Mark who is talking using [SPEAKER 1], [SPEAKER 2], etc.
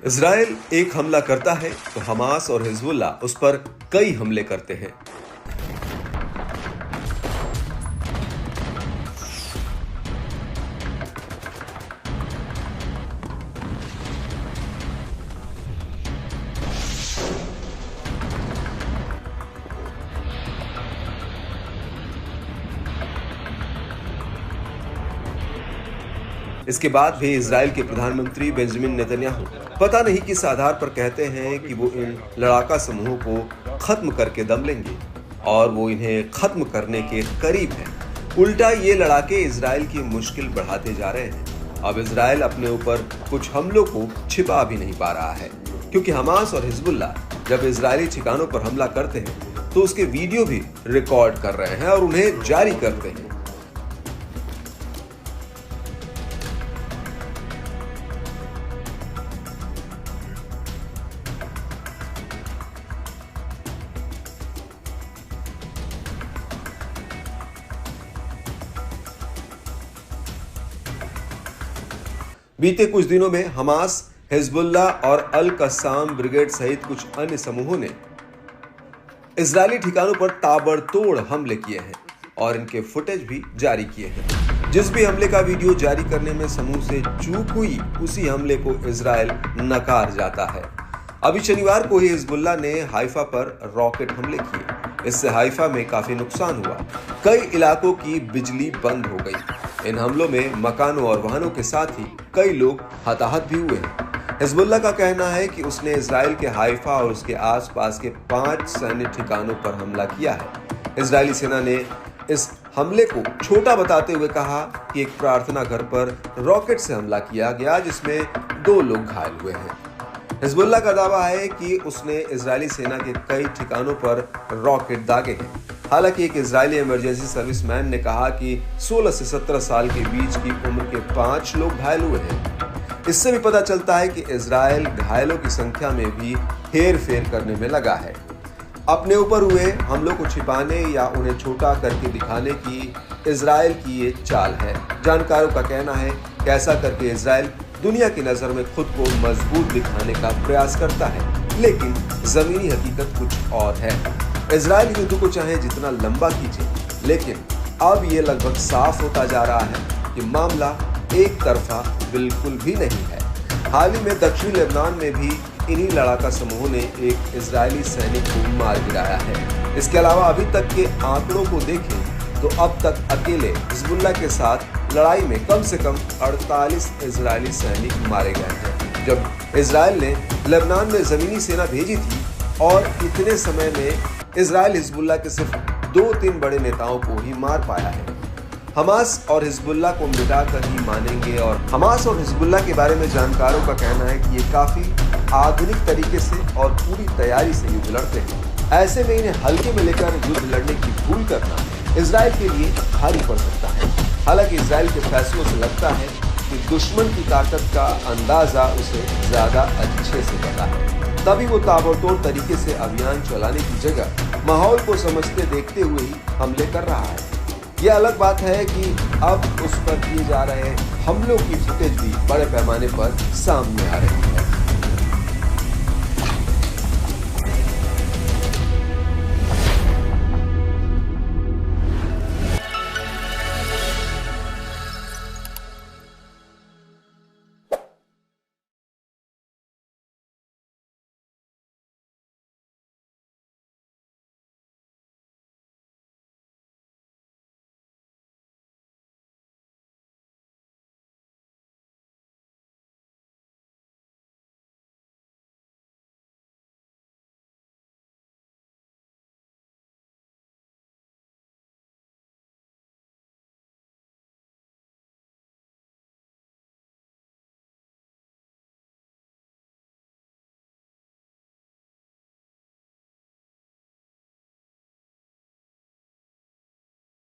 [SPEAKER 1] Israel एक हमला करता है तो हमास और हिजबुल्लाह उस पर कई हमले करते हैं। इसके बाद भी इजराइल के प्रधानमंत्री बेंजामिन नेतन्याहू पता नहीं किस आधार पर कहते हैं कि वो इन लड़ाका समूहों को खत्म करके दम लेंगे और वो इन्हें खत्म करने के करीब हैं। उल्टा ये लड़ाके इजराइल की मुश्किल बढ़ाते जा रहे हैं। अब इजराइल अपने ऊपर कुछ हमलों को छिपा भी नहीं पा रहा है, क्योंकि हमास और हिजबुल्लाह जब इजरायली ठिकानों पर हमला करते हैं तो उसके वीडियो भी रिकॉर्ड कर रहे हैं और उन्हें जारी करते हैं। बीते कुछ दिनों में हमास, हिजबुल्लाह और अल कस्साम ब्रिगेड सहित कुछ अन्य समूहों ने इजरायली ठिकानों पर ताबड़तोड़ हमले किए हैं और इनके फुटेज भी जारी किए हैं। जिस भी हमले का वीडियो जारी करने में समूह से चूक हुई, उसी हमले को इजराइल नकार जाता है। अभी शनिवार को ही हिजबुल्लाह ने हाइफा पर रॉकेट हमले किए। इससे हाइफा में काफी नुकसान हुआ। कई इलाकों की बिजली बंद हो गई। इन हमलों में मकानों और वाहनों के साथ ही कई लोग हताहत भी हुए हैं। हिजबुल्लाह का कहना है कि उसने इजराइल के हाइफा और उसके आसपास के 5 सैन्य ठिकानों पर हमला किया है। इजरायली सेना ने इस हमले को छोटा बताते हुए कहा कि एक प्रार्थना घर पर रॉकेट से हमला किया गया, जिसमें 2 लोग घायल हुए हैं। हिजबुल्लाह का दावा है कि उसने इजरायली सेना के कई ठिकानों पर रॉकेट दागे हैं। हालांकि एक इजरायली इमरजेंसी सर्विसमैन ने कहा कि 16 से 17 साल के बीच की उम्र के 5 लोग घायल हुए हैं। इससे भी पता चलता है कि इजराइल घायलों की संख्या में भी हेर-फेर करने में लगा है। अपने ऊपर हुए हमलों को छिपाने या उन्हें छोटा करके दिखाने की इजराइल की ये चाल है। जानकारों का कहना है कि ऐसा करके इजराइल दुनिया की नजर में खुद को मजबूत दिखाने का प्रयास करता है, लेकिन जमीनी हकीकत कुछ और है। इजराइल युद्ध को चाहे जितना लंबा खींचे, लेकिन अब ये लगभग साफ होता जा रहा है कि मामला एक तरफा बिल्कुल भी नहीं है। हाल ही में दक्षिणी लेबनान में भी इन्हीं लड़ाका समूहों ने एक इजरायली सैनिक को मार गिराया है। इसके अलावा अभी तक के आंकड़ों को देखें तो अब तक अकेले हिजबुल्लाह के साथ लड़ाई में कम से कम 48 इजरायली सैनिक मारे गए हैं। जब इजराइल ने लेबनान में जमीनी सेना भेजी थी और इतने समय में इजराइल हिजबुल्लाह के सिर्फ 2-3 बड़े नेताओं को ही मार पाया है। हमास और हिजबुल्लाह को मिटाकर ही मानेंगे। और हमास और हिजबुल्लाह के बारे में जानकारों का कहना है कि ये काफी आधुनिक तरीके से और पूरी तैयारी से युद्ध लड़ते हैं। ऐसे में इन्हें हल्के में लेकर युद्ध लड़ने की भूल करना इजराइल के लिए भारी पड़ सकता है। हालांकि इजराइल के फैसलों से लगता है कि दुश्मन की ताकत का अंदाजा उसे ज्यादा अच्छे से पता है, तभी वो ताबड़तोड़ तरीके से अभियान चलाने की जगह माहौल को समझते देखते हुए ही हमले कर रहा है। यह अलग बात है कि अब उस पर किए जा रहे हमलों की फुटेज भी बड़े पैमाने पर सामने आ रही है।